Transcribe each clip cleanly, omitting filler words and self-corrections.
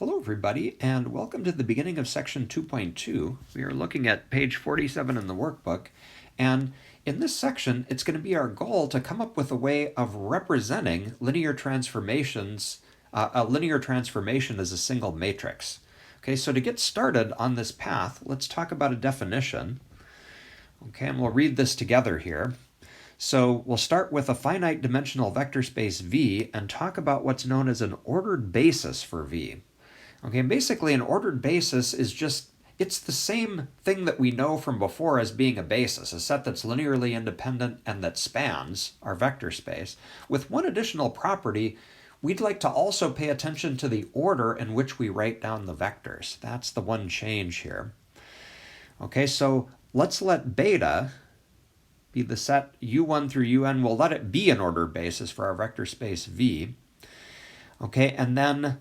Hello everybody, and welcome to the beginning of section 2.2. We are looking at page 47 in the workbook, and in this section it's going to be our goal to come up with a way of representing linear transformations, a linear transformation as a single matrix. Okay, so to get started on this path, let's talk about a definition. Okay, and we'll read this together here. So we'll start with a finite dimensional vector space V and talk about what's known as an ordered basis for V. Okay, and basically an ordered basis is it's the same thing that we know from before as being a basis, a set that's linearly independent and that spans our vector space. With one additional property, we'd like to also pay attention to the order in which we write down the vectors. That's the one change here. Okay, so let's let beta be the set u1 through un. We'll let it be an ordered basis for our vector space V. Okay, and then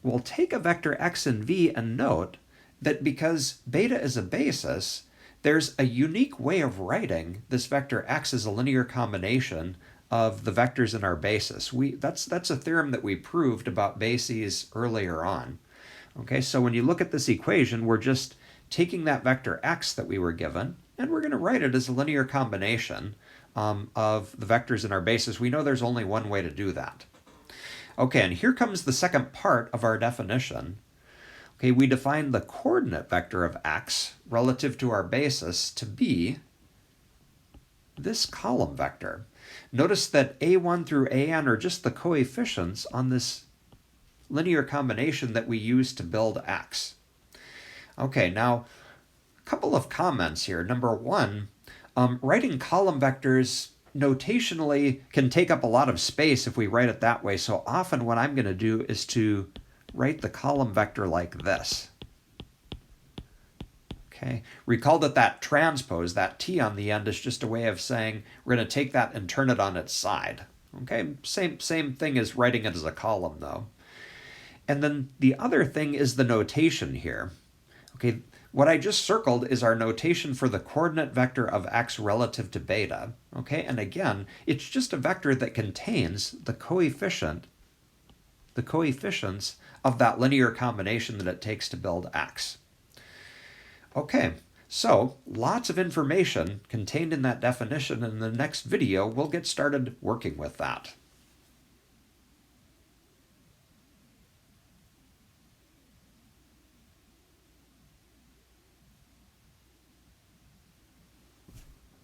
we'll take a vector x and v and note that because beta is a basis, there's a unique way of writing this vector x as a linear combination of the vectors in our basis. That's a theorem that we proved about bases earlier on. Okay, so when you look at this equation, we're just taking that vector x that we were given, and we're going to write it as a linear combination of the vectors in our basis. We know there's only one way to do that. Okay, and here comes the second part of our definition. Okay, we define the coordinate vector of x relative to our basis to be this column vector. Notice that a1 through an are just the coefficients on this linear combination that we use to build x. Okay, now a couple of comments here. Number one, writing column vectors notationally can take up a lot of space if we write it that way. So often what I'm going to do is to write the column vector like this. Okay, recall that transpose, that t on the end, is just a way of saying we're going to take that and turn it on its side. Okay, same thing as writing it as a column though. And then the other thing is the notation here. Okay, what I just circled is our notation for the coordinate vector of x relative to beta. Okay, and again, it's just a vector that contains the coefficients of that linear combination that it takes to build x. Okay, so lots of information contained in that definition. In the next video, we'll get started working with that.